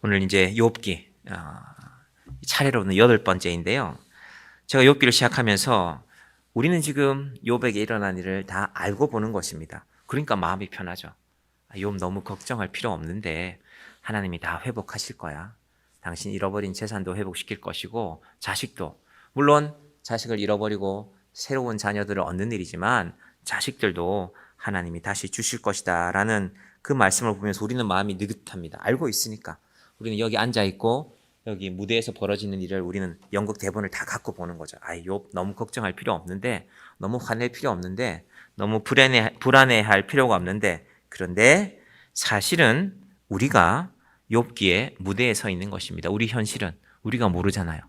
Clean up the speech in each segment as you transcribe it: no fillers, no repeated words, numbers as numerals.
오늘 이제 욥기 차례로는 8번째인데요. 제가 욥기를 시작하면서 우리는 지금 욥에게 일어난 일을 다 알고 보는 것입니다. 그러니까 마음이 편하죠. 욥 너무 걱정할 필요 없는데 하나님이 다 회복하실 거야. 당신 잃어버린 재산도 회복시킬 것이고 자식도, 물론 자식을 잃어버리고 새로운 자녀들을 얻는 일이지만 자식들도 하나님이 다시 주실 것이다 라는 그 말씀을 보면서 우리는 마음이 느긋합니다. 알고 있으니까. 우리는 여기 앉아있고 여기 무대에서 벌어지는 일을 우리는 연극 대본을 다 갖고 보는 거죠. 욥 너무 걱정할 필요 없는데, 너무 화낼 필요 없는데, 너무 불안해할 필요가 없는데, 그런데 사실은 우리가 욥기에 무대에 서 있는 것입니다. 우리 현실은 우리가 모르잖아요.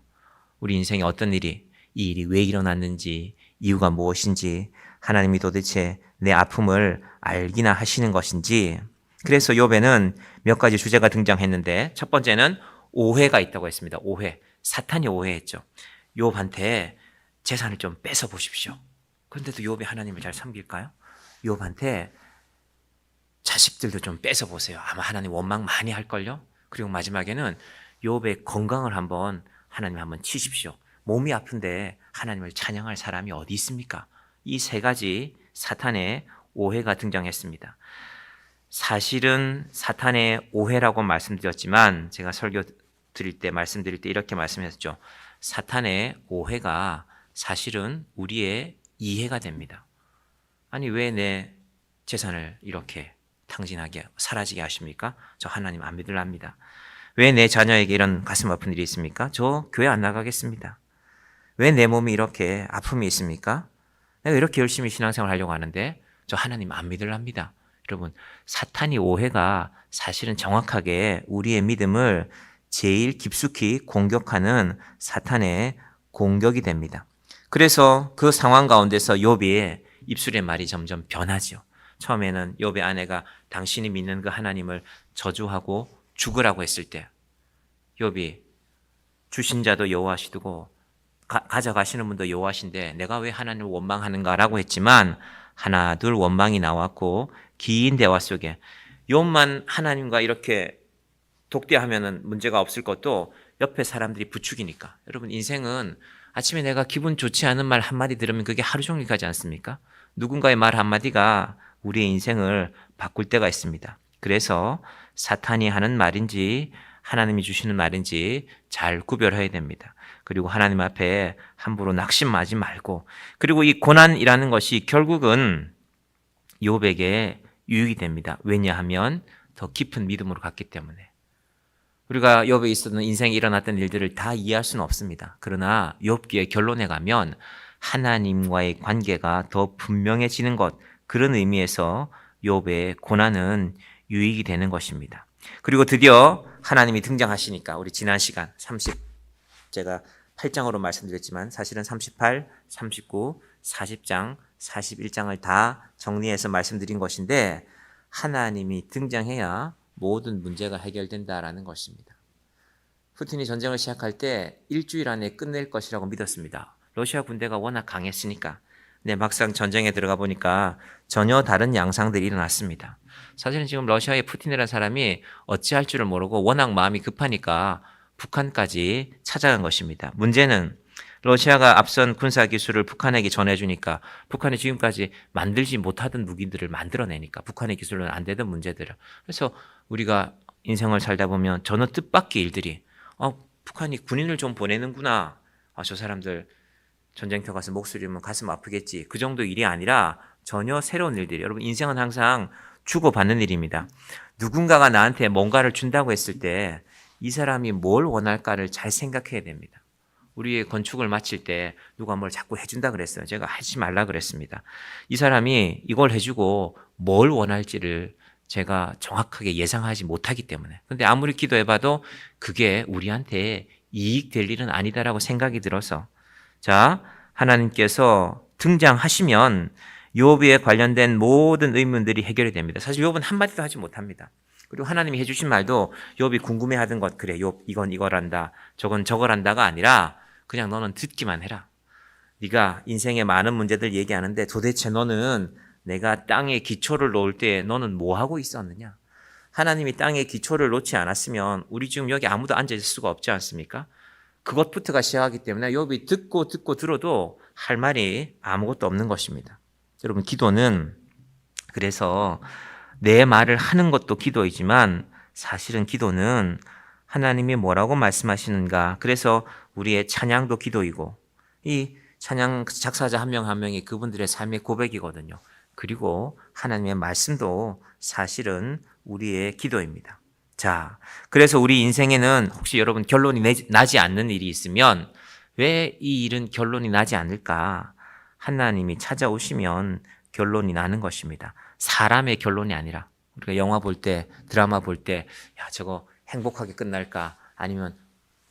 우리 인생에 어떤 일이, 이 일이 왜 일어났는지, 이유가 무엇인지, 하나님이 도대체 내 아픔을 알기나 하시는 것인지. 그래서 욥에는 몇 가지 주제가 등장했는데, 첫 번째는 오해가 있다고 했습니다. 오해. 사탄이 오해했죠. 욥한테 재산을 좀 뺏어 보십시오. 그런데도 욥이 하나님을 잘 섬길까요? 욥한테 자식들도 좀 뺏어 보세요. 아마 하나님 원망 많이 할걸요? 그리고 마지막에는 욥의 건강을 하나님 치십시오. 몸이 아픈데 하나님을 찬양할 사람이 어디 있습니까? 이 세 가지 사탄의 오해가 등장했습니다. 사실은 사탄의 오해라고 말씀드렸지만 제가 말씀드릴 때 이렇게 말씀했죠. 사탄의 오해가 사실은 우리의 이해가 됩니다. 아니 왜 내 재산을 이렇게 탕진하게 사라지게 하십니까? 저 하나님 안 믿으랍니다. 왜 내 자녀에게 이런 가슴 아픈 일이 있습니까? 저 교회 안 나가겠습니다. 왜 내 몸이 이렇게 아픔이 있습니까? 내가 이렇게 열심히 신앙생활 하려고 하는데 저 하나님 안 믿으랍니다. 여러분, 사탄이 오해가 사실은 정확하게 우리의 믿음을 제일 깊숙이 공격하는 사탄의 공격이 됩니다. 그래서 그 상황 가운데서 욥의 입술의 말이 점점 변하죠. 처음에는 욥의 아내가 당신이 믿는 그 하나님을 저주하고 죽으라고 했을 때 욥이 주신 자도 여호와시고 가져가시는 분도 여호와신데 내가 왜 하나님을 원망하는가라고 했지만 하나 둘 원망이 나왔고 긴 대화 속에 욥만 하나님과 이렇게 독대하면은 문제가 없을 것도 옆에 사람들이 부추기니까. 여러분 인생은 아침에 내가 기분 좋지 않은 말 한마디 들으면 그게 하루 종일 가지 않습니까? 누군가의 말 한마디가 우리의 인생을 바꿀 때가 있습니다. 그래서 사탄이 하는 말인지 하나님이 주시는 말인지 잘 구별해야 됩니다. 그리고 하나님 앞에 함부로 낙심하지 말고, 그리고 이 고난이라는 것이 결국은 욥에게 유익이 됩니다. 왜냐하면 더 깊은 믿음으로 갔기 때문에. 우리가 욥에 있었던 인생에 일어났던 일들을 다 이해할 수는 없습니다. 그러나 욥기의 결론에 가면 하나님과의 관계가 더 분명해지는 것, 그런 의미에서 욥의 고난은 유익이 되는 것입니다. 그리고 드디어 하나님이 등장하시니까 우리 지난 시간 제가 8장으로 말씀드렸지만 사실은 38, 39, 40장, 41장을 다 정리해서 말씀드린 것인데 하나님이 등장해야 모든 문제가 해결된다라는 것입니다. 푸틴이 전쟁을 시작할 때 일주일 안에 끝낼 것이라고 믿었습니다. 러시아 군대가 워낙 강했으니까. 근데 막상 전쟁에 들어가 보니까 전혀 다른 양상들이 일어났습니다. 사실은 지금 러시아의 푸틴이라는 사람이 어찌할 줄을 모르고 워낙 마음이 급하니까 북한까지 찾아간 것입니다. 문제는 러시아가 앞선 군사 기술을 북한에게 전해주니까 북한이 지금까지 만들지 못하던 무기들을 만들어내니까 북한의 기술로는 안 되던 문제들을. 그래서 우리가 인생을 살다 보면 전혀 뜻밖의 일들이 북한이 군인을 좀 보내는구나. 저 사람들 전쟁터 가서 목소리면 가슴 아프겠지. 그 정도 일이 아니라 전혀 새로운 일들이. 여러분 인생은 항상 주고받는 일입니다. 누군가가 나한테 뭔가를 준다고 했을 때 이 사람이 뭘 원할까를 잘 생각해야 됩니다. 우리의 건축을 마칠 때 누가 뭘 자꾸 해준다 그랬어요. 제가 하지 말라 그랬습니다. 이 사람이 이걸 해주고 뭘 원할지를 제가 정확하게 예상하지 못하기 때문에. 근데 아무리 기도해봐도 그게 우리한테 이익될 일은 아니다라고 생각이 들어서 자, 하나님께서 등장하시면 욥에 관련된 모든 의문들이 해결이 됩니다. 사실 욥은 한마디도 하지 못합니다. 그리고 하나님이 해주신 말도 욥이 궁금해하던 것, 그래 욥 이건 이거란다 저건 저거란다가 아니라 그냥 너는 듣기만 해라. 네가 인생의 많은 문제들 얘기하는데 도대체 너는 내가 땅에 기초를 놓을 때 너는 뭐 하고 있었느냐? 하나님이 땅의 기초를 놓지 않았으면 우리 지금 여기 아무도 앉아 있을 수가 없지 않습니까? 그것부터가 시작하기 때문에 욥이 듣고 들어도 할 말이 아무것도 없는 것입니다. 여러분, 기도는 그래서 내 말을 하는 것도 기도이지만 사실은 기도는 하나님이 뭐라고 말씀하시는가, 그래서 우리의 찬양도 기도이고 이 찬양 작사자 한 명 한 명이 그분들의 삶의 고백이거든요. 그리고 하나님의 말씀도 사실은 우리의 기도입니다. 자, 그래서 우리 인생에는 혹시 여러분 결론이 나지 않는 일이 있으면 왜 이 일은 결론이 나지 않을까? 하나님이 찾아오시면 결론이 나는 것입니다. 사람의 결론이 아니라, 우리가 영화 볼 때, 드라마 볼 때, 야, 저거 행복하게 끝날까? 아니면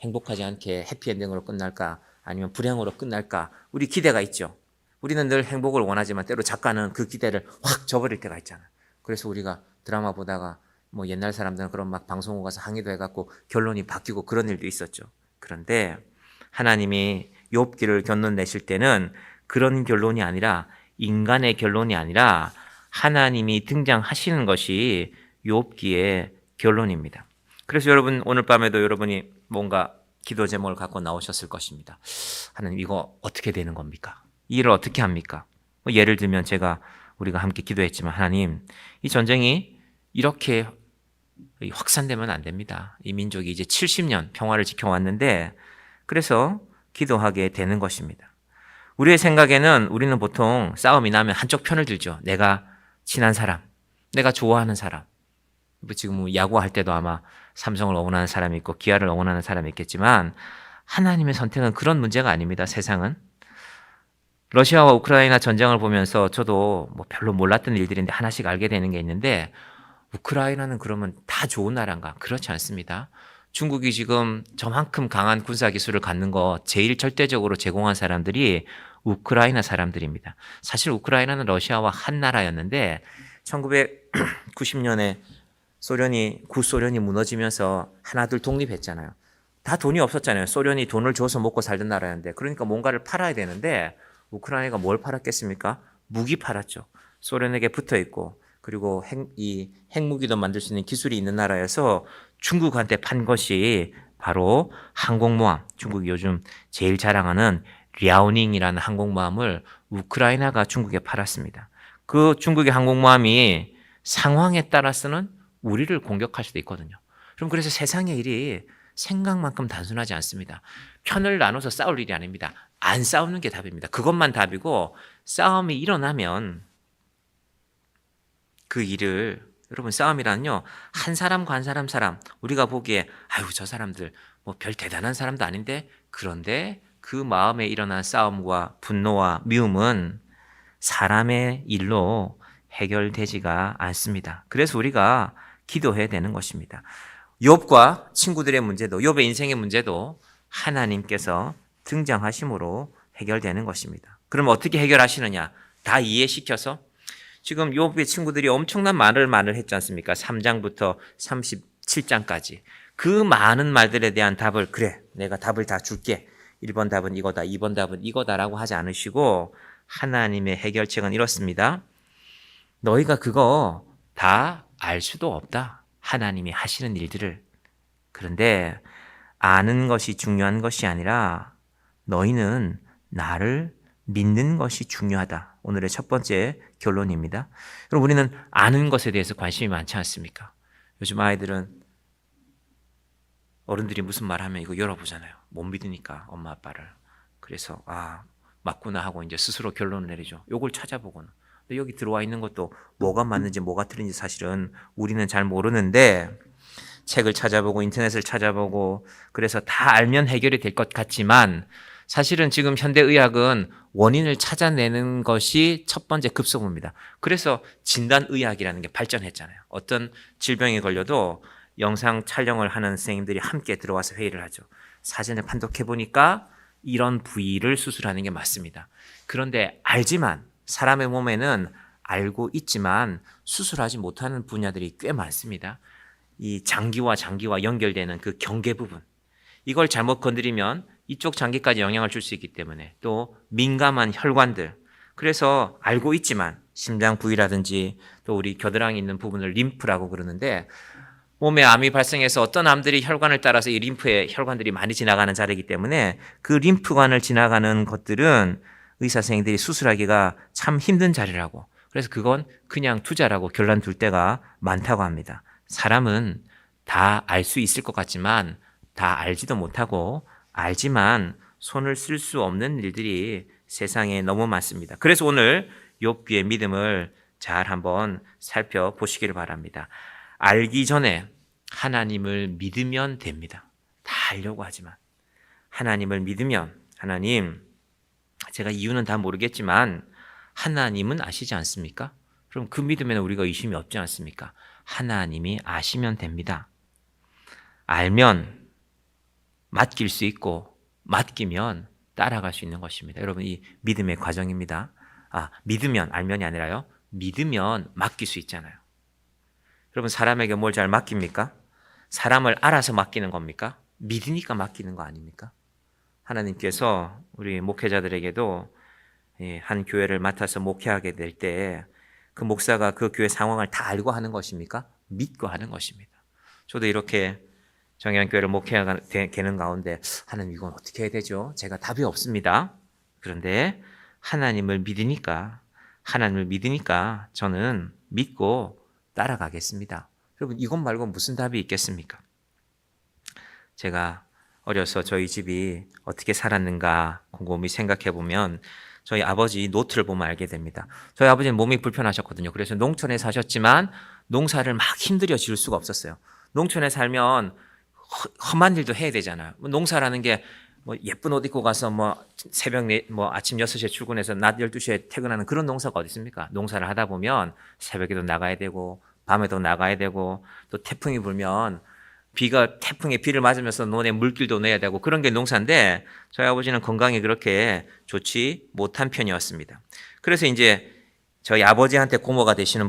행복하지 않게 해피엔딩으로 끝날까? 아니면 불행으로 끝날까? 우리 기대가 있죠. 우리는 늘 행복을 원하지만 때로 작가는 그 기대를 확 저버릴 때가 있잖아요. 그래서 우리가 드라마 보다가 뭐 옛날 사람들은 그런 막 방송국 가서 항의도 해갖고 결론이 바뀌고 그런 일도 있었죠. 그런데 하나님이 욥기를 결론 내실 때는 그런 결론이 아니라, 인간의 결론이 아니라 하나님이 등장하시는 것이 욥기의 결론입니다. 그래서 여러분, 오늘 밤에도 여러분이 뭔가 기도 제목을 갖고 나오셨을 것입니다. 하나님, 이거 어떻게 되는 겁니까? 이 일을 어떻게 합니까? 예를 들면 우리가 함께 기도했지만, 하나님, 이 전쟁이 이렇게 확산되면 안 됩니다. 이 민족이 이제 70년 평화를 지켜왔는데, 그래서 기도하게 되는 것입니다. 우리의 생각에는 우리는 보통 싸움이 나면 한쪽 편을 들죠. 내가 친한 사람, 내가 좋아하는 사람. 지금 야구할 때도 아마 삼성을 응원하는 사람이 있고 기아를 응원하는 사람이 있겠지만, 하나님의 선택은 그런 문제가 아닙니다. 세상은. 러시아와 우크라이나 전쟁을 보면서 저도 뭐 별로 몰랐던 일들인데 하나씩 알게 되는 게 있는데, 우크라이나는 그러면 다 좋은 나라인가? 그렇지 않습니다. 중국이 지금 저만큼 강한 군사 기술을 갖는 거 제일 절대적으로 제공한 사람들이 우크라이나 사람들입니다. 사실 우크라이나는 러시아와 한 나라였는데 1990년에 구소련이 무너지면서 하나둘 독립했잖아요. 다 돈이 없었잖아요. 소련이 돈을 줘서 먹고 살던 나라였는데, 그러니까 뭔가를 팔아야 되는데 우크라이나가 뭘 팔았겠습니까? 무기 팔았죠. 소련에게 붙어 있고, 그리고 핵무기도 만들 수 있는 기술이 있는 나라여서 중국한테 판 것이 바로 항공모함. 중국이 요즘 제일 자랑하는 랴오닝이라는 항공모함을 우크라이나가 중국에 팔았습니다. 그 중국의 항공모함이 상황에 따라서는 우리를 공격할 수도 있거든요. 그래서 세상의 일이 생각만큼 단순하지 않습니다. 편을 나눠서 싸울 일이 아닙니다. 안 싸우는 게 답입니다. 그것만 답이고, 싸움이 일어나면 그 일을, 여러분, 싸움이란요, 한 사람과 한 사람, 우리가 보기에 아유, 저 사람들 뭐 별 대단한 사람도 아닌데, 그런데 그 마음에 일어난 싸움과 분노와 미움은 사람의 일로 해결되지가 않습니다. 그래서 우리가 기도해야 되는 것입니다. 욥과 친구들의 문제도, 욥의 인생의 문제도 하나님께서 등장하심으로 해결되는 것입니다. 그럼 어떻게 해결하시느냐? 다 이해시켜서, 지금 욥의 친구들이 엄청난 말을 했지 않습니까? 3장부터 37장까지. 그 많은 말들에 대한 답을, 그래, 내가 답을 다 줄게. 1번 답은 이거다, 2번 답은 이거다라고 하지 않으시고, 하나님의 해결책은 이렇습니다. 너희가 그거 다 알 수도 없다. 하나님이 하시는 일들을. 그런데 아는 것이 중요한 것이 아니라 너희는 나를 믿는 것이 중요하다. 오늘의 첫 번째 결론입니다. 그럼 우리는 아는 것에 대해서 관심이 많지 않습니까? 요즘 아이들은 어른들이 무슨 말하면 이거 열어보잖아요. 못 믿으니까 엄마 아빠를. 그래서 맞구나 하고 이제 스스로 결론을 내리죠. 요걸 찾아보고는. 근데 여기 들어와 있는 것도 뭐가 맞는지 뭐가 틀린지 사실은 우리는 잘 모르는데, 책을 찾아보고 인터넷을 찾아보고 그래서 다 알면 해결이 될 것 같지만, 사실은 지금 현대의학은 원인을 찾아내는 것이 첫 번째 급소무입니다. 그래서 진단의학이라는 게 발전했잖아요. 어떤 질병에 걸려도 영상 촬영을 하는 선생님들이 함께 들어와서 회의를 하죠. 사전에 판독해보니까 이런 부위를 수술하는 게 맞습니다. 그런데 알지만, 사람의 몸에는 알고 있지만 수술하지 못하는 분야들이 꽤 많습니다. 이 장기와 연결되는 그 경계 부분, 이걸 잘못 건드리면 이쪽 장기까지 영향을 줄 수 있기 때문에, 또 민감한 혈관들, 그래서 알고 있지만 심장 부위라든지 또 우리 겨드랑이 있는 부분을 림프라고 그러는데 몸에 암이 발생해서 어떤 암들이 혈관을 따라서 이 림프에 혈관들이 많이 지나가는 자리이기 때문에 그 림프관을 지나가는 것들은 의사 선생님들이 수술하기가 참 힘든 자리라고. 그래서 그건 그냥 투자라고 결론 둘 때가 많다고 합니다. 사람은 다 알 수 있을 것 같지만 다 알지도 못하고 알지만 손을 쓸 수 없는 일들이 세상에 너무 많습니다. 그래서 오늘 욥기의 믿음을 잘 한번 살펴보시기를 바랍니다. 알기 전에 하나님을 믿으면 됩니다. 다 알려고 하지만 하나님을 믿으면 하나님 제가 이유는 다 모르겠지만 하나님은 아시지 않습니까? 그럼 그 믿음에는 우리가 의심이 없지 않습니까? 하나님이 아시면 됩니다. 알면 맡길 수 있고 맡기면 따라갈 수 있는 것입니다. 여러분 이 믿음의 과정입니다. 믿으면 알면이 아니라요. 믿으면 맡길 수 있잖아요. 여러분 사람에게 뭘 잘 맡깁니까? 사람을 알아서 맡기는 겁니까? 믿으니까 맡기는 거 아닙니까? 하나님께서 우리 목회자들에게도 한 교회를 맡아서 목회하게 될 때 그 목사가 그 교회 상황을 다 알고 하는 것입니까? 믿고 하는 것입니다. 저도 이렇게 정의한교회를 목회하게 되는 가운데 하나님 이건 어떻게 해야 되죠? 제가 답이 없습니다. 그런데 하나님을 믿으니까 저는 믿고 따라가겠습니다. 여러분 이것 말고 무슨 답이 있겠습니까? 제가 어려서 저희 집이 어떻게 살았는가 곰곰이 생각해 보면 저희 아버지 노트를 보면 알게 됩니다. 저희 아버지는 몸이 불편하셨거든요. 그래서 농촌에 사셨지만 농사를 막 힘들여 지을 수가 없었어요. 농촌에 살면 험한 일도 해야 되잖아요. 농사라는 게 뭐 예쁜 옷 입고 가서 새벽 아침 6시에 출근해서 낮 12시에 퇴근하는 그런 농사가 어디 있습니까? 농사를 하다 보면 새벽에도 나가야 되고 밤에도 나가야 되고 또 태풍이 불면 태풍에 비를 맞으면서 논에 물길도 내야 되고 그런 게 농사인데 저희 아버지는 건강이 그렇게 좋지 못한 편이었습니다. 그래서 이제 저희 아버지한테 고모가 되시는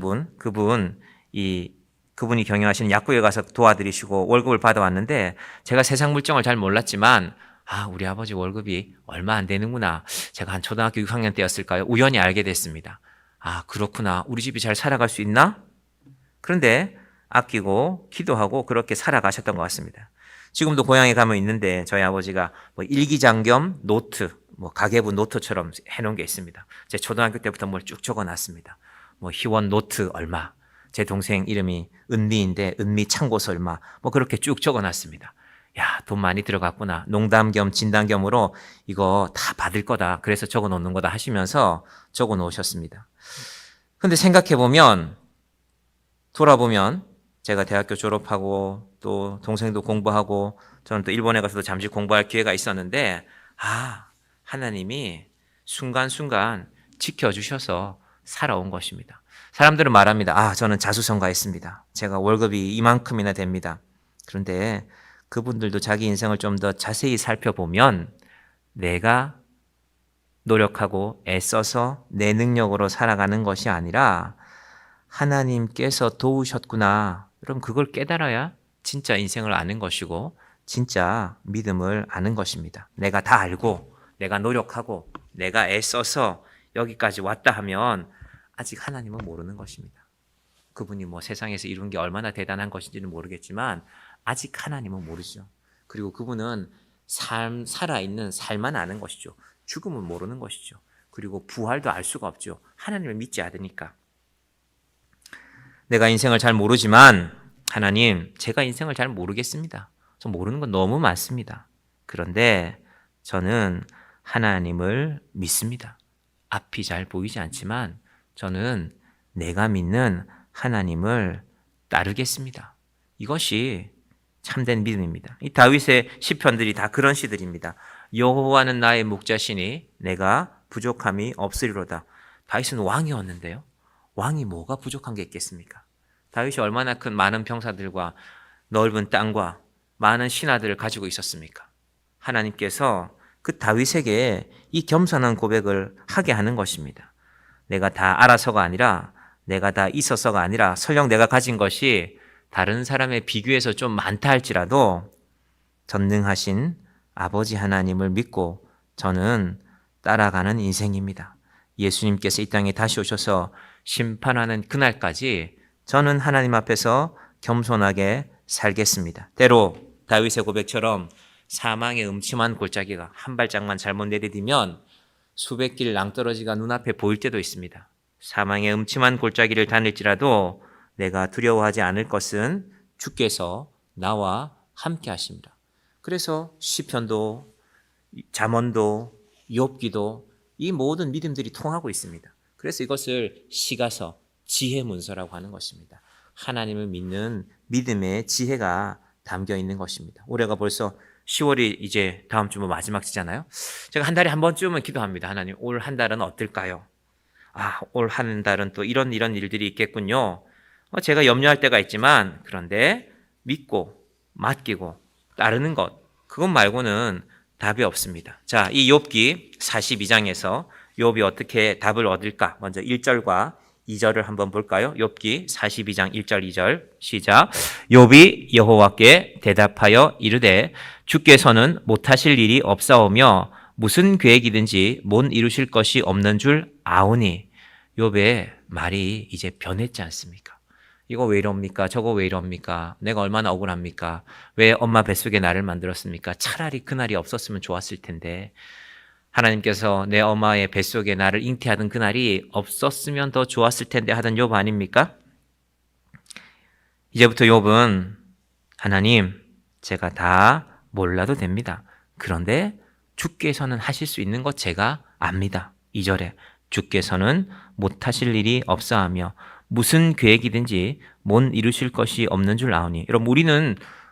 그분이 경영하시는 약국에 가서 도와드리시고 월급을 받아왔는데 제가 세상 물정을 잘 몰랐지만 우리 아버지 월급이 얼마 안 되는구나. 제가 한 초등학교 6학년 때였을까요? 우연히 알게 됐습니다. 그렇구나. 우리 집이 잘 살아갈 수 있나? 그런데 아끼고 기도하고 그렇게 살아가셨던 것 같습니다. 지금도 고향에 가면 있는데 저희 아버지가 일기장 겸 노트, 가계부 노트처럼 해놓은 게 있습니다. 제 초등학교 때부터 뭘 쭉 적어놨습니다. 희원 노트 얼마, 제 동생 이름이 은미인데 은미 참고서 얼마, 그렇게 쭉 적어놨습니다. 야, 돈 많이 들어갔구나. 농담 겸 진담 겸으로 이거 다 받을 거다. 그래서 적어 놓는 거다 하시면서 적어 놓으셨습니다. 근데 돌아보면 제가 대학교 졸업하고 또 동생도 공부하고 저는 또 일본에 가서도 잠시 공부할 기회가 있었는데 하나님이 순간순간 지켜주셔서 살아온 것입니다. 사람들은 말합니다. 저는 자수성가했습니다. 제가 월급이 이만큼이나 됩니다. 그런데 그분들도 자기 인생을 좀 더 자세히 살펴보면 내가 노력하고 애써서 내 능력으로 살아가는 것이 아니라 하나님께서 도우셨구나. 그럼 그걸 깨달아야 진짜 인생을 아는 것이고 진짜 믿음을 아는 것입니다. 내가 다 알고 내가 노력하고 내가 애써서 여기까지 왔다 하면 아직 하나님은 모르는 것입니다. 그분이 세상에서 이룬 게 얼마나 대단한 것인지는 모르겠지만 아직 하나님은 모르죠. 그리고 그분은 살아있는 삶만 아는 것이죠. 죽음은 모르는 것이죠. 그리고 부활도 알 수가 없죠. 하나님을 믿지 않으니까. 내가 인생을 잘 모르지만 하나님, 제가 인생을 잘 모르겠습니다. 저 모르는 건 너무 많습니다. 그런데 저는 하나님을 믿습니다. 앞이 잘 보이지 않지만 저는 내가 믿는 하나님을 따르겠습니다. 이것이 참된 믿음입니다. 이 다윗의 시편들이 다 그런 시들입니다. 여호와는 나의 목자시니 내가 부족함이 없으리로다. 다윗은 왕이었는데요. 왕이 뭐가 부족한 게 있겠습니까? 다윗이 얼마나 많은 병사들과 넓은 땅과 많은 신하들을 가지고 있었습니까? 하나님께서 그 다윗에게 이 겸손한 고백을 하게 하는 것입니다. 내가 다 알아서가 아니라 내가 다 있어서가 아니라 설령 내가 가진 것이 다른 사람에 비교해서 좀 많다 할지라도 전능하신 아버지 하나님을 믿고 저는 따라가는 인생입니다. 예수님께서 이 땅에 다시 오셔서 심판하는 그날까지 저는 하나님 앞에서 겸손하게 살겠습니다. 때로 다윗의 고백처럼 사망의 음침한 골짜기가 한 발짝만 잘못 내디디면 수백 길 낭떠러지가 눈앞에 보일 때도 있습니다. 사망의 음침한 골짜기를 다닐지라도 내가 두려워하지 않을 것은 주께서 나와 함께 하십니다. 그래서 시편도 잠언도 욥기도 이 모든 믿음들이 통하고 있습니다. 그래서 이것을 시가서 지혜 문서라고 하는 것입니다. 하나님을 믿는 믿음의 지혜가 담겨 있는 것입니다. 올해가 벌써 10월이 이제 다음 주 마지막 주잖아요. 제가 한 달에 한 번쯤은 기도합니다. 하나님, 올 한 달은 어떨까요? 올 한 달은 또 이런 일들이 있겠군요. 제가 염려할 때가 있지만 그런데 믿고 맡기고 따르는 것, 그것 말고는 답이 없습니다. 자, 이 욥기 42장에서 욥이 어떻게 답을 얻을까? 먼저 1절과 2절을 한번 볼까요? 욥기 42장 1절 2절 시작. 욥이 여호와께 대답하여 이르되 주께서는 못하실 일이 없사오며 무슨 계획이든지 못 이루실 것이 없는 줄 아오니. 욥의 말이 이제 변했지 않습니까? 이거 왜 이럽니까? 저거 왜 이럽니까? 내가 얼마나 억울합니까? 왜 엄마 뱃속에 나를 만들었습니까? 차라리 그날이 없었으면 좋았을 텐데. 하나님께서 내 엄마의 뱃속에 나를 잉태하던 그날이 없었으면 더 좋았을 텐데 하던 욥 아닙니까? 이제부터 욥은 하나님, 제가 다 몰라도 됩니다. 그런데 주께서는 하실 수 있는 것 제가 압니다. 2절에 주께서는 못하실 일이 없사하며 무슨 계획이든지 못 이루실 것이 없는 줄 아오니. 여러분,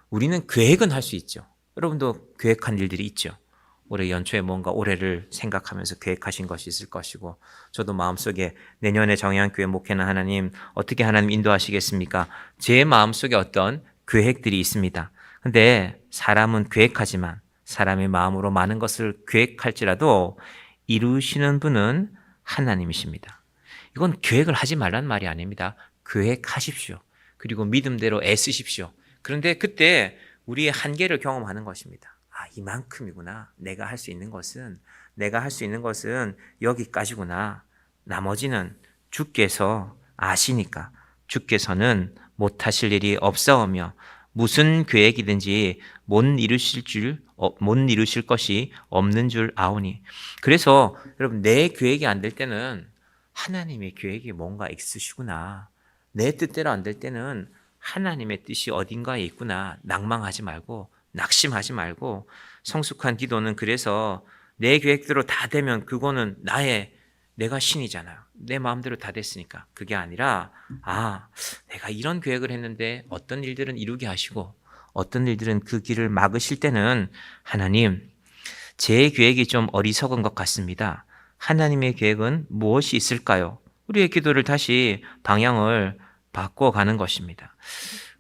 우리는 계획은 할 수 있죠. 여러분도 계획한 일들이 있죠. 올해 연초에 뭔가 올해를 생각하면서 계획하신 것이 있을 것이고, 저도 마음속에 내년에 정의한교회 목회는 하나님 어떻게 하나님 인도하시겠습니까? 제 마음속에 어떤 계획들이 있습니다. 근데 사람은 계획하지만 사람의 마음으로 많은 것을 계획할지라도 이루시는 분은 하나님이십니다. 이건 계획을 하지 말란 말이 아닙니다. 계획하십시오. 그리고 믿음대로 애쓰십시오. 그런데 그때 우리의 한계를 경험하는 것입니다. 이만큼이구나. 내가 할 수 있는 것은 여기까지구나. 나머지는 주께서 아시니까. 주께서는 못하실 일이 없사오며 무슨 계획이든지 못 이루실 것이 없는 줄 아오니. 그래서 여러분, 내 계획이 안 될 때는 하나님의 계획이 뭔가 있으시구나. 내 뜻대로 안 될 때는 하나님의 뜻이 어딘가에 있구나. 낭망하지 말고, 낙심하지 말고. 성숙한 기도는 그래서 내 계획대로 다 되면 그거는 내가 신이잖아요. 내 마음대로 다 됐으니까. 그게 아니라 내가 이런 계획을 했는데 어떤 일들은 이루게 하시고 어떤 일들은 그 길을 막으실 때는 하나님, 제 계획이 좀 어리석은 것 같습니다. 하나님의 계획은 무엇이 있을까요? 우리의 기도를 다시 방향을 바꿔가는 것입니다.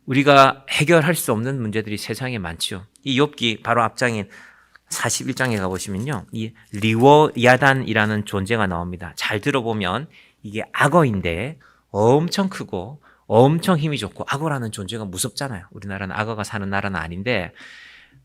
우리가 해결할 수 없는 문제들이 세상에 많죠. 이 욥기 바로 앞장인 41장에 가보시면요, 이 리워야단이라는 존재가 나옵니다. 잘 들어보면 이게 악어인데 엄청 크고 엄청 힘이 좋고, 악어라는 존재가 무섭잖아요. 우리나라는 악어가 사는 나라는 아닌데,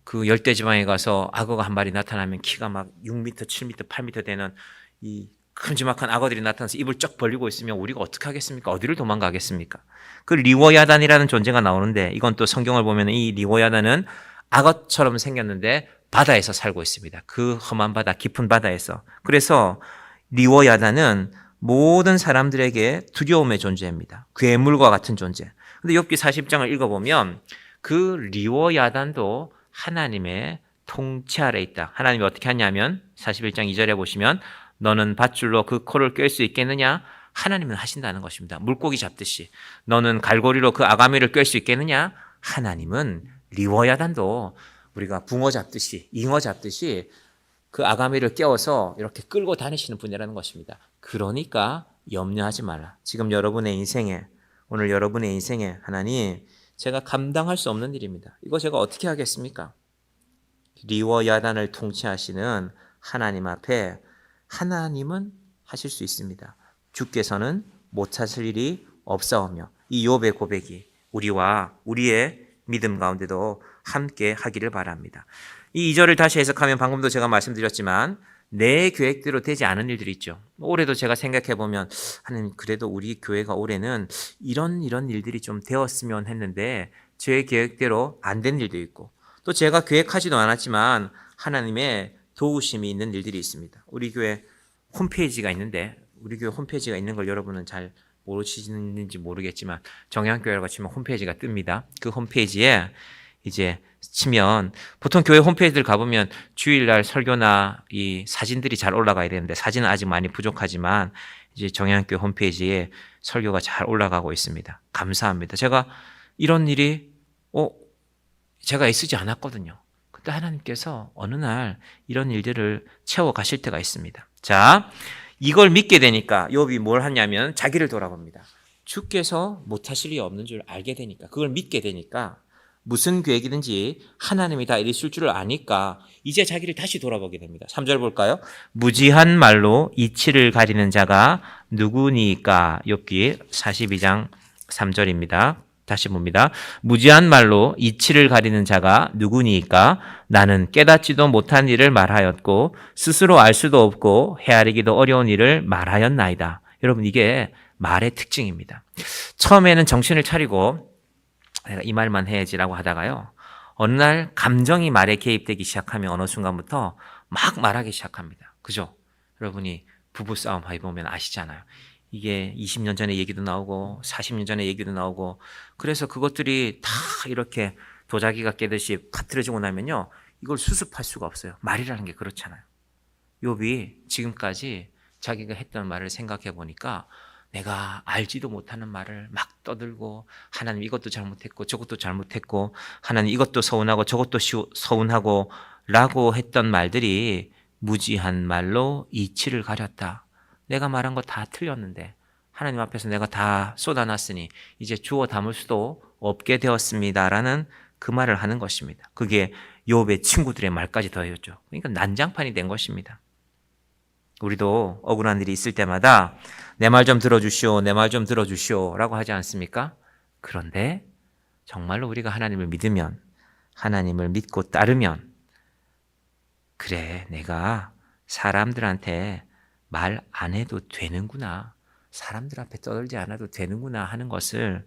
그 열대지방에 가서 악어가 한 마리 나타나면 키가 막 6m, 7m, 8m 되는 이 큼지막한 악어들이 나타나서 입을 쩍 벌리고 있으면 우리가 어떻게 하겠습니까? 어디를 도망가겠습니까? 그 리워야단이라는 존재가 나오는데, 이건 또 성경을 보면 이 리워야단은 악어처럼 생겼는데 바다에서 살고 있습니다. 그 험한 바다, 깊은 바다에서. 그래서 리워야단은 모든 사람들에게 두려움의 존재입니다. 괴물과 같은 존재. 근데 욥기 40장을 읽어보면 그 리워야단도 하나님의 통치 아래 있다. 하나님이 어떻게 하냐면 41장 2절에 보시면 너는 밧줄로 그 코를 꿰을 수 있겠느냐? 하나님은 하신다는 것입니다. 물고기 잡듯이. 너는 갈고리로 그 아가미를 꿰을 수 있겠느냐? 하나님은 리워야단도 우리가 붕어 잡듯이, 잉어 잡듯이 그 아가미를 꿰어서 이렇게 끌고 다니시는 분이라는 것입니다. 그러니까 염려하지 말라. 지금 오늘 여러분의 인생에 하나님, 제가 감당할 수 없는 일입니다. 이거 제가 어떻게 하겠습니까? 리워야단을 통치하시는 하나님 앞에 하나님은 하실 수 있습니다. 주께서는 못하실 일이 없사오며. 이 욥의 고백이 우리와 우리의 믿음 가운데도 함께 하기를 바랍니다. 이 2절을 다시 해석하면 방금도 제가 말씀드렸지만 내 계획대로 되지 않은 일들이 있죠. 올해도 제가 생각해 보면 하나님 그래도 우리 교회가 올해는 이런 일들이 좀 되었으면 했는데 제 계획대로 안 된 일도 있고 또 제가 계획하지도 않았지만 하나님의 도우심이 있는 일들이 있습니다. 우리 교회 홈페이지가 있는데 우리 교회 홈페이지가 있는 걸 여러분은 잘 모르시는지 모르겠지만 정향교회라고 치면 홈페이지가 뜹니다. 그 홈페이지에 이제 치면 보통 교회 홈페이지를 가보면 주일날 설교나 이 사진들이 잘 올라가야 되는데 사진은 아직 많이 부족하지만 이제 정향교회 홈페이지에 설교가 잘 올라가고 있습니다. 감사합니다. 제가 이런 일이 제가 애쓰지 않았거든요. 근데 하나님께서 어느 날 이런 일들을 채워 가실 때가 있습니다. 자, 이걸 믿게 되니까 욥이 뭘 하냐면 자기를 돌아봅니다. 주께서 못하실 리 없는 줄 알게 되니까 그걸 믿게 되니까 무슨 계획이든지 하나님이 다 이루실 줄을 아니까 이제 자기를 다시 돌아보게 됩니다. 3절 볼까요? 무지한 말로 이치를 가리는 자가 누구니까? 욥기 42장 3절입니다. 다시 봅니다. 무지한 말로 이치를 가리는 자가 누구니까? 나는 깨닫지도 못한 일을 말하였고 스스로 알 수도 없고 헤아리기도 어려운 일을 말하였나이다. 여러분 이게 말의 특징입니다. 처음에는 정신을 차리고 내가 이 말만 해야지라고 하다가요. 어느 날 감정이 말에 개입되기 시작하면 어느 순간부터 막 말하기 시작합니다. 그죠? 여러분이 부부싸움 해보면 아시잖아요. 이게 20년 전의 얘기도 나오고 40년 전의 얘기도 나오고 그래서 그것들이 다 이렇게 도자기가 깨듯이 파트려지고 나면요. 이걸 수습할 수가 없어요. 말이라는 게 그렇잖아요. 욥이 지금까지 자기가 했던 말을 생각해 보니까 내가 알지도 못하는 말을 막 떠들고 하나님 이것도 잘못했고 저것도 잘못했고 하나님 이것도 서운하고 저것도 서운하고 라고 했던 말들이 무지한 말로 이치를 가렸다. 내가 말한 거 다 틀렸는데 하나님 앞에서 내가 다 쏟아놨으니 이제 주워 담을 수도 없게 되었습니다라는 그 말을 하는 것입니다. 그게 욥의 친구들의 말까지 더해졌죠. 그러니까 난장판이 된 것입니다. 우리도 억울한 일이 있을 때마다 내 말 좀 들어주시오, 내 말 좀 들어주시오 라고 하지 않습니까? 그런데 정말로 우리가 하나님을 믿으면 하나님을 믿고 따르면 그래 내가 사람들한테 말 안 해도 되는구나. 사람들 앞에 떠들지 않아도 되는구나 하는 것을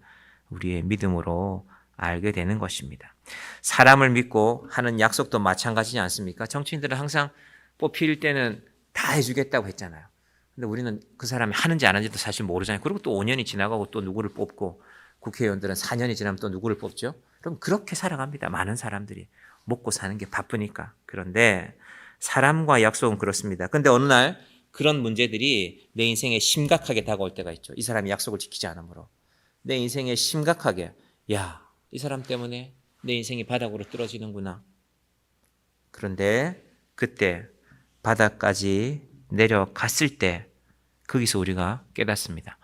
우리의 믿음으로 알게 되는 것입니다. 사람을 믿고 하는 약속도 마찬가지지 않습니까? 정치인들은 항상 뽑힐 때는 다 해주겠다고 했잖아요. 근데 우리는 그 사람이 하는지 안 하는지도 사실 모르잖아요. 그리고 또 5년이 지나가고 또 누구를 뽑고 국회의원들은 4년이 지나면 또 누구를 뽑죠? 그럼 그렇게 살아갑니다. 많은 사람들이. 먹고 사는 게 바쁘니까. 그런데 사람과 약속은 그렇습니다. 근데 어느 날 그런 문제들이 내 인생에 심각하게 다가올 때가 있죠. 이 사람이 약속을 지키지 않으므로. 내 인생에 심각하게 이 사람 때문에 내 인생이 바닥으로 떨어지는구나. 그런데 그때 바닥까지 내려갔을 때 거기서 우리가 깨닫습니다.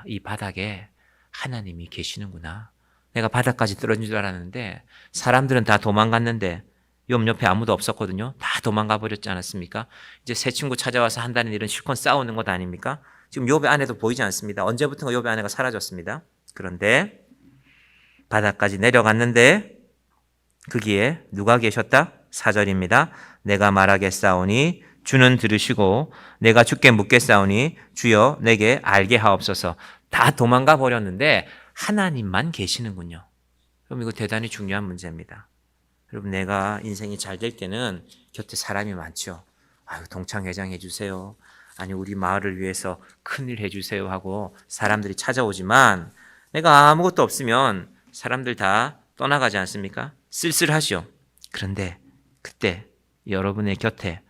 이 바닥에 하나님이 계시는구나. 내가 바닥까지 떨어진 줄 알았는데 사람들은 다 도망갔는데 욥 옆에 아무도 없었거든요. 다 도망가 버렸지 않았습니까? 이제 새 친구 찾아와서 한다는 일은 실컷 싸우는 것 아닙니까? 지금 욥의 아내도 보이지 않습니다. 언제부턴가 욥의 아내가 사라졌습니다. 그런데 바닥까지 내려갔는데 거기에 누가 계셨다? 4절입니다. 내가 말하겠사오니 주는 들으시고 내가 주께 묻겠사오니 주여 내게 알게 하옵소서. 다 도망가 버렸는데 하나님만 계시는군요. 그럼 이거 대단히 중요한 문제입니다. 여러분 내가 인생이 잘 될 때는 곁에 사람이 많죠. 동창회장 해주세요. 아니 우리 마을을 위해서 큰일 해주세요 하고 사람들이 찾아오지만 내가 아무것도 없으면 사람들 다 떠나가지 않습니까? 쓸쓸하죠. 그런데 그때 여러분의 곁에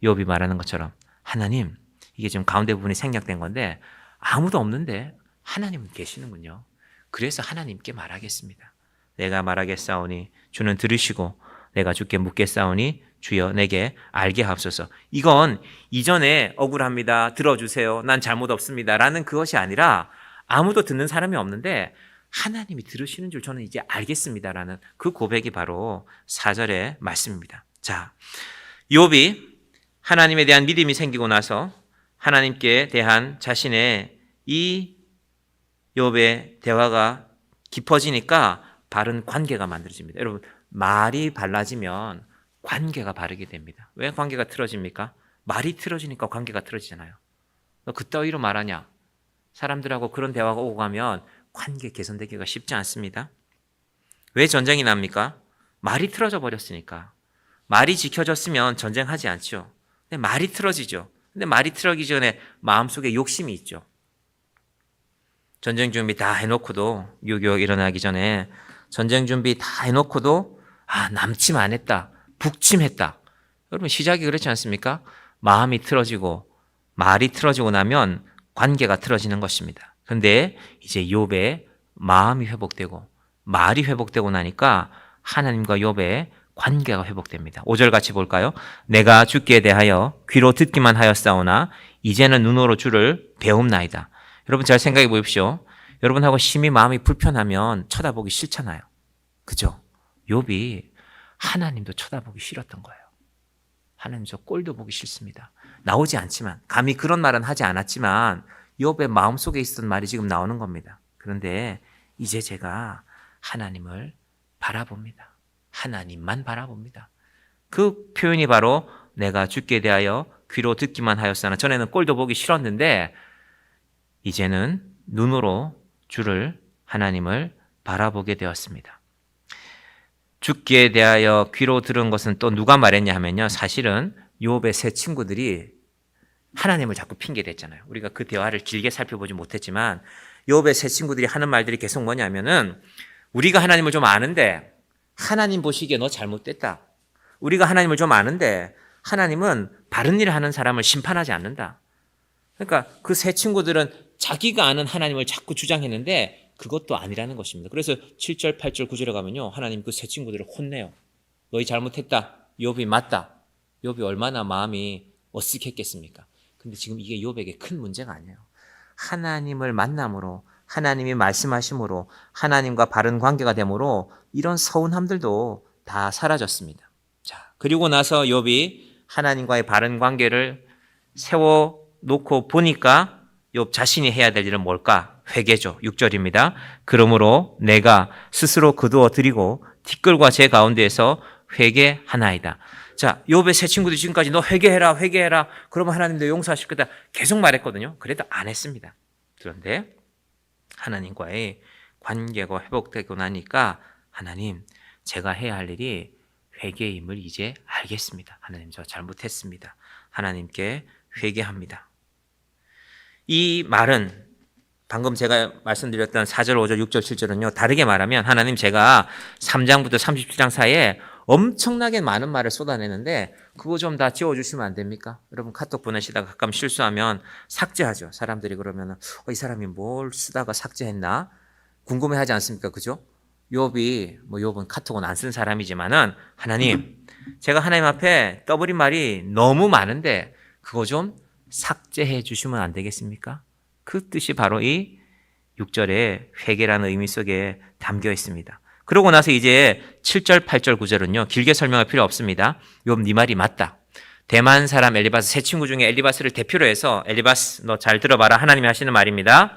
욥이 말하는 것처럼 하나님, 이게 지금 가운데 부분이 생략된 건데 아무도 없는데 하나님은 계시는군요. 그래서 하나님께 말하겠습니다. 내가 말하겠사오니 주는 들으시고 내가 주께 묻겠사오니 주여 내게 알게 하옵소서. 이건 이전에 억울합니다. 들어주세요. 난 잘못 없습니다. 라는 그것이 아니라 아무도 듣는 사람이 없는데 하나님이 들으시는 줄 저는 이제 알겠습니다. 라는 그 고백이 바로 4절의 말씀입니다. 자, 욥이 하나님에 대한 믿음이 생기고 나서 하나님께 대한 자신의 이 욥의 대화가 깊어지니까 바른 관계가 만들어집니다. 여러분 말이 발라지면 관계가 바르게 됩니다. 왜 관계가 틀어집니까? 말이 틀어지니까 관계가 틀어지잖아요. 너 그따위로 말하냐? 사람들하고 그런 대화가 오고 가면 관계 개선되기가 쉽지 않습니다. 왜 전쟁이 납니까? 말이 틀어져 버렸으니까. 말이 지켜졌으면 전쟁하지 않죠. 근데 말이 틀어지죠. 근데 말이 틀어지기 전에 마음속에 욕심이 있죠. 전쟁 준비 다 해놓고도 6.25 일어나기 전에 전쟁 준비 다 해놓고도 남침 안 했다. 북침했다. 여러분 시작이 그렇지 않습니까? 마음이 틀어지고 말이 틀어지고 나면 관계가 틀어지는 것입니다. 그런데 이제 욥의 마음이 회복되고 말이 회복되고 나니까 하나님과 욥의 관계가 회복됩니다. 5절 같이 볼까요? 내가 주께 대하여 귀로 듣기만 하였사오나 이제는 눈으로 주를 배움나이다. 여러분 잘 생각해 보십시오. 여러분하고 심히 마음이 불편하면 쳐다보기 싫잖아요. 그죠? 욥이 하나님도 쳐다보기 싫었던 거예요. 하나님 저 꼴도 보기 싫습니다. 나오지 않지만 감히 그런 말은 하지 않았지만 욥의 마음속에 있었던 말이 지금 나오는 겁니다. 그런데 이제 제가 하나님을 바라봅니다. 하나님만 바라봅니다. 그 표현이 바로 내가 주께 대하여 귀로 듣기만 하였으나 전에는 꼴도 보기 싫었는데 이제는 눈으로 주를 하나님을 바라보게 되었습니다. 주께 대하여 귀로 들은 것은 또 누가 말했냐 하면요. 사실은 욥의 세 친구들이 하나님을 자꾸 핑계댔잖아요. 우리가 그 대화를 길게 살펴보지 못했지만 욥의 세 친구들이 하는 말들이 계속 뭐냐면은 우리가 하나님을 좀 아는데 하나님 보시기에 너 잘못됐다. 우리가 하나님을 좀 아는데 하나님은 바른 일을 하는 사람을 심판하지 않는다. 그러니까 그 세 친구들은 자기가 아는 하나님을 자꾸 주장했는데 그것도 아니라는 것입니다. 그래서 7절, 8절, 9절에 가면요. 하나님 그 세 친구들을 혼내요. 너희 잘못했다. 욥이 맞다. 욥이 얼마나 마음이 어색했겠습니까? 근데 지금 이게 욥에게 큰 문제가 아니에요. 하나님을 만남으로 하나님이 말씀하심으로 하나님과 바른 관계가 되므로 이런 서운함들도 다 사라졌습니다. 자, 그리고 나서 욥이 하나님과의 바른 관계를 세워놓고 보니까 욥 자신이 해야 될 일은 뭘까? 회개죠. 6절입니다. 그러므로 내가 스스로 거두어 드리고 티끌과 제 가운데에서 회개하나이다. 자, 욥의 세 친구들이 지금까지 너 회개해라, 회개해라. 그러면 하나님도 용서하실 거다. 계속 말했거든요. 그래도 안 했습니다. 그런데 하나님과의 관계가 회복되고 나니까 하나님, 제가 해야 할 일이 회개임을 이제 알겠습니다. 하나님, 저 잘못했습니다. 하나님께 회개합니다. 이 말은 방금 제가 말씀드렸던 4절, 5절, 6절, 7절은요. 다르게 말하면 하나님 제가 3장부터 37장 사이에 엄청나게 많은 말을 쏟아내는데 그거 좀 다 지워주시면 안 됩니까? 여러분 카톡 보내시다가 가끔 실수하면 삭제하죠. 사람들이 그러면 이 사람이 뭘 쓰다가 삭제했나? 궁금해하지 않습니까? 그죠? 욥은 카톡은 안 쓴 사람이지만은 하나님 제가 하나님 앞에 떠버린 말이 너무 많은데 그거 좀 삭제해 주시면 안 되겠습니까? 그 뜻이 바로 이 6절의 회개라는 의미 속에 담겨 있습니다. 그러고 나서 이제 7절, 8절, 9절은요. 길게 설명할 필요 없습니다. 욥 네 말이 맞다. 대만 사람 엘리바스 세 친구 중에 엘리바스를 대표로 해서 엘리바스 너 잘 들어봐라. 하나님이 하시는 말입니다.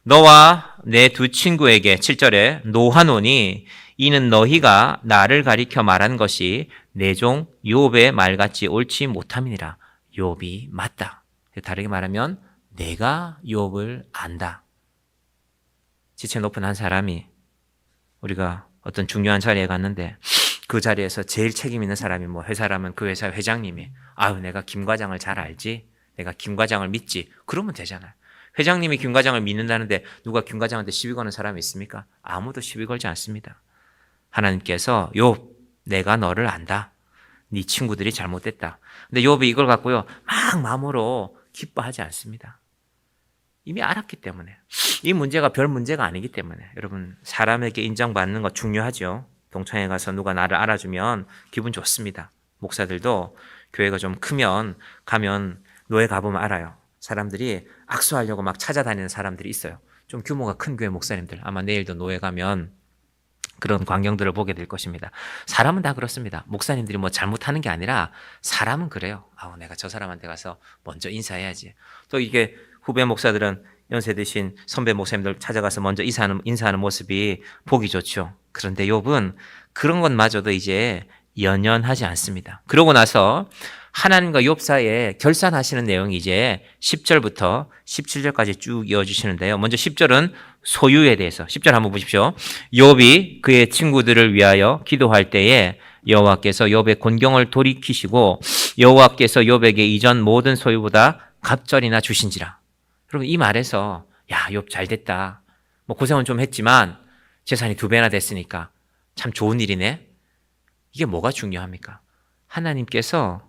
너와 내 두 친구에게 7절에 노하노니 이는 너희가 나를 가리켜 말한 것이 내 종 욥의 말같이 옳지 못함이니라. 욥이 맞다. 다르게 말하면 내가 욥을 안다. 지체 높은 한 사람이 우리가 어떤 중요한 자리에 갔는데 그 자리에서 제일 책임 있는 사람이 회사라면 그 회사 회장님이 내가 김 과장을 잘 알지? 내가 김 과장을 믿지? 그러면 되잖아요. 회장님이 김 과장을 믿는다는데 누가 김 과장한테 시비 거는 사람이 있습니까? 아무도 시비 걸지 않습니다. 하나님께서 욥 내가 너를 안다. 네 친구들이 잘못됐다. 근데 욥이 이걸 갖고요 막 마음으로 기뻐하지 않습니다. 이미 알았기 때문에 이 문제가 별 문제가 아니기 때문에 여러분 사람에게 인정받는 거 중요하죠. 동창회 가서 누가 나를 알아주면 기분 좋습니다. 목사들도 교회가 좀 크면 가면 노예 가보면 알아요. 사람들이 악수하려고 막 찾아다니는 사람들이 있어요. 좀 규모가 큰 교회 목사님들 아마 내일도 노예 가면 그런 광경들을 보게 될 것입니다. 사람은 다 그렇습니다. 목사님들이 잘못하는 게 아니라 사람은 그래요. 내가 저 사람한테 가서 먼저 인사해야지. 또 이게 후배 목사들은 연세 드신 선배 목사님들 찾아가서 먼저 인사하는 모습이 보기 좋죠. 그런데 욥은 그런 것마저도 이제 연연하지 않습니다. 그러고 나서 하나님과 욥 사이에 결산하시는 내용이 이제 10절부터 17절까지 쭉 이어주시는데요. 먼저 10절은 소유에 대해서 10절 한번 보십시오. 욥이 그의 친구들을 위하여 기도할 때에 여호와께서 욥의 곤경을 돌이키시고 여호와께서 욥에게 이전 모든 소유보다 갑절이나 주신지라. 여러분 이 말에서 야, 욥 잘 됐다. 뭐 고생은 좀 했지만 재산이 2배나 됐으니까 참 좋은 일이네. 이게 뭐가 중요합니까? 하나님께서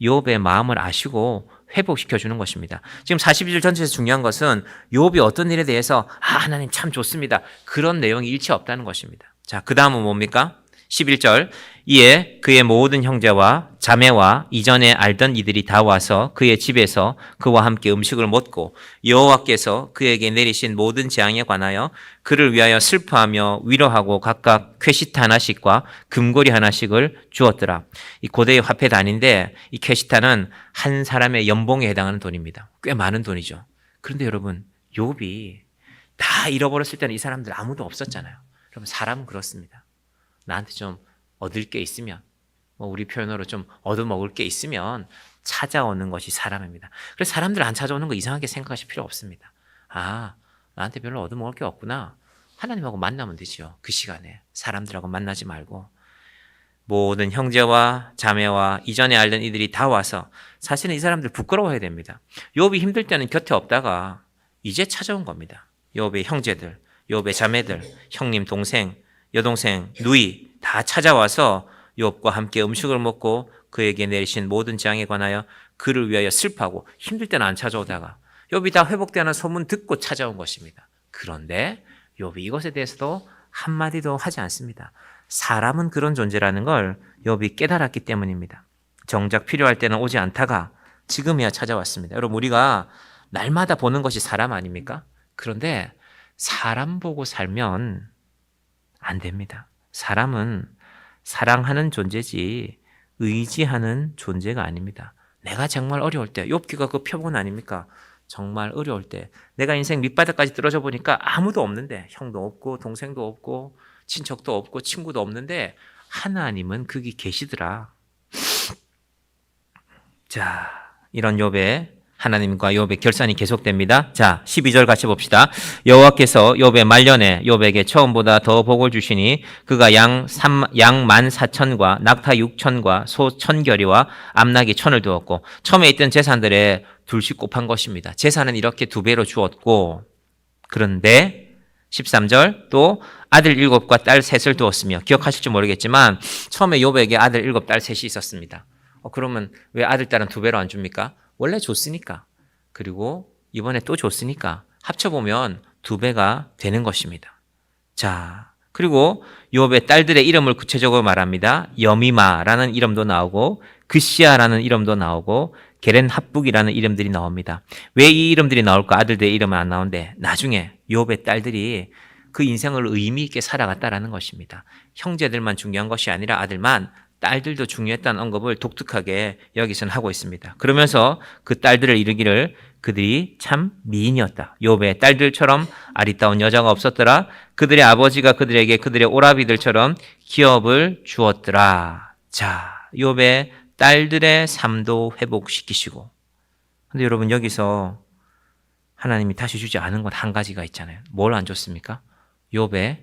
욥의 마음을 아시고 회복시켜 주는 것입니다. 지금 42절 전체에서 중요한 것은 욥이 어떤 일에 대해서 하나님 참 좋습니다. 그런 내용이 일체 없다는 것입니다. 자, 그 다음은 뭡니까? 11절 이에 그의 모든 형제와 자매와 이전에 알던 이들이 다 와서 그의 집에서 그와 함께 음식을 먹고 여호와께서 그에게 내리신 모든 재앙에 관하여 그를 위하여 슬퍼하며 위로하고 각각 쾌시타 하나씩과 금고리 하나씩을 주었더라. 이 고대의 화폐 단위인데 이 쾌시타는 한 사람의 연봉에 해당하는 돈입니다. 꽤 많은 돈이죠. 그런데 여러분 욥이 다 잃어버렸을 때는 이 사람들 아무도 없었잖아요. 여러분 사람은 그렇습니다. 나한테 좀 얻을 게 있으면 뭐 우리 표현으로 좀 얻어먹을 게 있으면 찾아오는 것이 사람입니다. 그래서 사람들 안 찾아오는 거 이상하게 생각하실 필요 없습니다. 아, 나한테 별로 얻어먹을 게 없구나. 하나님하고 만나면 되죠. 그 시간에 사람들하고 만나지 말고 모든 형제와 자매와 이전에 알던 이들이 다 와서 사실은 이 사람들 부끄러워해야 됩니다. 욥이 힘들 때는 곁에 없다가 이제 찾아온 겁니다. 욥의 형제들, 욥의 자매들, 형님, 동생, 여동생, 누이 다 찾아와서 욥과 함께 음식을 먹고 그에게 내리신 모든 재앙에 관하여 그를 위하여 슬퍼하고 힘들 때는 안 찾아오다가 욥이 다 회복되는 소문 듣고 찾아온 것입니다. 그런데 욥이 이것에 대해서도 한마디도 하지 않습니다. 사람은 그런 존재라는 걸 욥이 깨달았기 때문입니다. 정작 필요할 때는 오지 않다가 지금이야 찾아왔습니다. 여러분 우리가 날마다 보는 것이 사람 아닙니까? 그런데 사람 보고 살면 안 됩니다. 사람은 사랑하는 존재지 의지하는 존재가 아닙니다. 내가 정말 어려울 때 욥기가 그 표본 아닙니까? 정말 어려울 때 내가 인생 밑바닥까지 떨어져 보니까 아무도 없는데 형도 없고 동생도 없고 친척도 없고 친구도 없는데 하나님은 거기 계시더라. 자, 이런 욥의 하나님과 욥의 결산이 계속됩니다. 자, 12절 같이 봅시다. 여호와께서 욥의 말년에 욥에게 처음보다 더 복을 주시니 그가 양 14,000과 낙타 6,000과 소 1,000결이와 암나귀 1,000을 두었고 처음에 있던 재산들에 둘씩 곱한 것입니다. 재산은 이렇게 2배로 주었고 그런데 13절 또 아들 7과 딸 3을 두었으며 기억하실지 모르겠지만 처음에 욥에게 아들 7, 딸 3이 있었습니다. 그러면 왜 아들, 딸은 2배로 안 줍니까? 원래 줬으니까. 그리고 이번에 또 줬으니까 합쳐보면 2배가 되는 것입니다. 자, 그리고 욥의 딸들의 이름을 구체적으로 말합니다. 여미마라는 이름도 나오고 그시아라는 이름도 나오고 게렌합북이라는 이름들이 나옵니다. 왜 이 이름들이 나올까? 아들들의 이름은 안 나오는데 나중에 욥의 딸들이 그 인생을 의미 있게 살아갔다라는 것입니다. 형제들만 중요한 것이 아니라 아들만 딸들도 중요했다는 언급을 독특하게 여기서는 하고 있습니다. 그러면서 그 딸들을 이르기를 그들이 참 미인이었다. 욥의 딸들처럼 아리따운 여자가 없었더라. 그들의 아버지가 그들에게 그들의 오라비들처럼 기업을 주었더라. 자, 욥의 딸들의 삶도 회복시키시고. 근데 여러분 여기서 하나님이 다시 주지 않은 것 한 가지가 있잖아요. 뭘 안 줬습니까? 욥의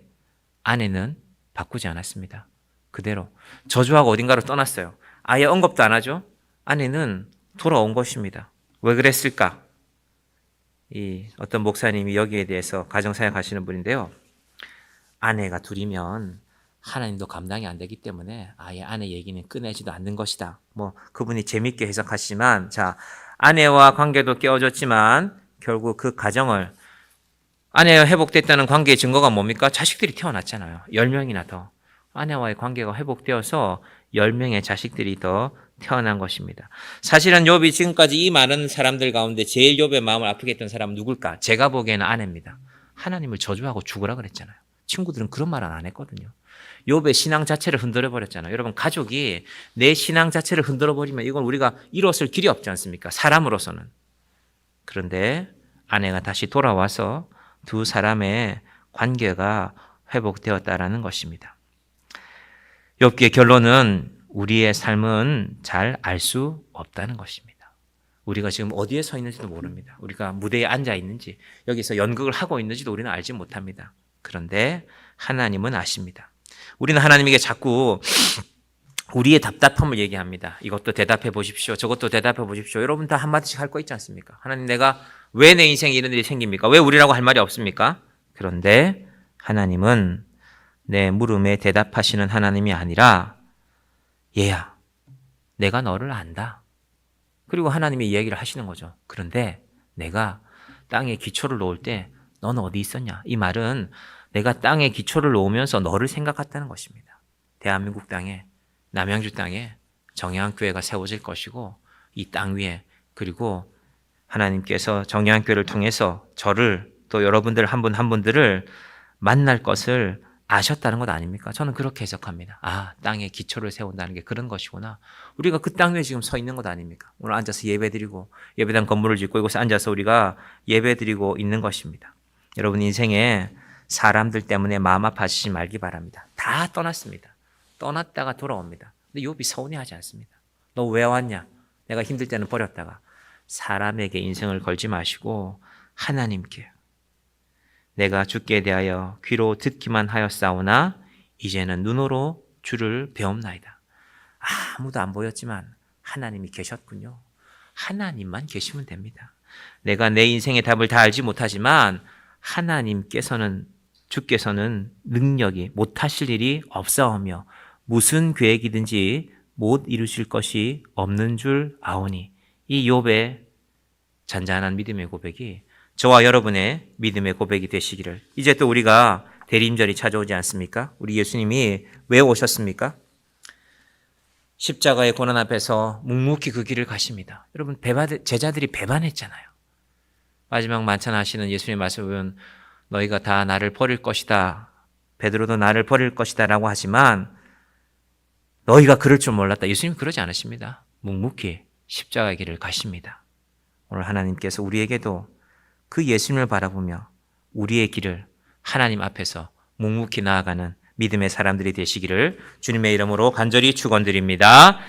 아내는 바꾸지 않았습니다. 그대로 저주하고 어딘가로 떠났어요. 아예 언급도 안 하죠. 아내는 돌아온 것입니다. 왜 그랬을까? 이 어떤 목사님이 여기에 대해서 가정사역 하시는 분인데요. 아내가 둘이면 하나님도 감당이 안 되기 때문에 아예 아내 얘기는 꺼내지도 않는 것이다. 뭐 그분이 재밌게 해석하시지만 자, 아내와 관계도 깨어졌지만 결국 그 가정을 아내와 회복됐다는 관계의 증거가 뭡니까? 자식들이 태어났잖아요. 10명이나 더. 아내와의 관계가 회복되어서 10명의 자식들이 더 태어난 것입니다. 사실은 욥이 지금까지 이 많은 사람들 가운데 제일 욥의 마음을 아프게 했던 사람은 누굴까? 제가 보기에는 아내입니다. 하나님을 저주하고 죽으라 그랬잖아요. 친구들은 그런 말은 안 했거든요. 욥의 신앙 자체를 흔들어 버렸잖아요. 여러분 가족이 내 신앙 자체를 흔들어 버리면 이건 우리가 이뤘을 길이 없지 않습니까? 사람으로서는. 그런데 아내가 다시 돌아와서 두 사람의 관계가 회복되었다라는 것입니다. 욥기의 결론은 우리의 삶은 잘 알 수 없다는 것입니다. 우리가 지금 어디에 서 있는지도 모릅니다. 우리가 무대에 앉아 있는지, 여기서 연극을 하고 있는지도 우리는 알지 못합니다. 그런데 하나님은 아십니다. 우리는 하나님에게 자꾸 우리의 답답함을 얘기합니다. 이것도 대답해 보십시오. 저것도 대답해 보십시오. 여러분 다 한마디씩 할 거 있지 않습니까? 하나님, 내가 왜 내 인생에 이런 일이 생깁니까? 왜 우리라고 할 말이 없습니까? 그런데 하나님은 내 물음에 대답하시는 하나님이 아니라, 얘야, 내가 너를 안다. 그리고 하나님이 이야기를 하시는 거죠. 그런데 내가 땅에 기초를 놓을 때 넌 어디 있었냐? 이 말은 내가 땅에 기초를 놓으면서 너를 생각했다는 것입니다. 대한민국 땅에, 남양주 땅에 정예한교회가 세워질 것이고, 이 땅 위에, 그리고 하나님께서 정예한교회를 통해서 저를, 또 여러분들 한 분 한 분들을 만날 것을 아셨다는 것 아닙니까? 저는 그렇게 해석합니다. 아, 땅에 기초를 세운다는 게 그런 것이구나. 우리가 그 땅 위에 지금 서 있는 것 아닙니까? 오늘 앉아서 예배드리고, 예배당 건물을 짓고 이곳에 앉아서 우리가 예배드리고 있는 것입니다. 여러분 인생에 사람들 때문에 마음 아파하시지 말기 바랍니다. 다 떠났습니다. 떠났다가 돌아옵니다. 근데 욥이 서운해하지 않습니다. 너 왜 왔냐? 내가 힘들 때는 버렸다가. 사람에게 인생을 걸지 마시고 하나님께, 내가 주께 대하여 귀로 듣기만 하였사오나 이제는 눈으로 주를 배움나이다. 아무도 안 보였지만 하나님이 계셨군요. 하나님만 계시면 됩니다. 내가 내 인생의 답을 다 알지 못하지만 하나님께서는, 주께서는 능력이 못하실 일이 없사오며 무슨 계획이든지 못 이루실 것이 없는 줄 아오니. 이 욥의 잔잔한 믿음의 고백이 저와 여러분의 믿음의 고백이 되시기를. 이제 또 우리가 대림절이 찾아오지 않습니까? 우리 예수님이 왜 오셨습니까? 십자가의 고난 앞에서 묵묵히 그 길을 가십니다. 여러분, 제자들이 배반했잖아요. 마지막 만찬하시는 예수님의 말씀을 보면 너희가 다 나를 버릴 것이다, 베드로도 나를 버릴 것이다 라고 하지만 너희가 그럴 줄 몰랐다. 예수님은 그러지 않으십니다. 묵묵히 십자가의 길을 가십니다. 오늘 하나님께서 우리에게도 그 예수님을 바라보며 우리의 길을 하나님 앞에서 묵묵히 나아가는 믿음의 사람들이 되시기를 주님의 이름으로 간절히 축원드립니다.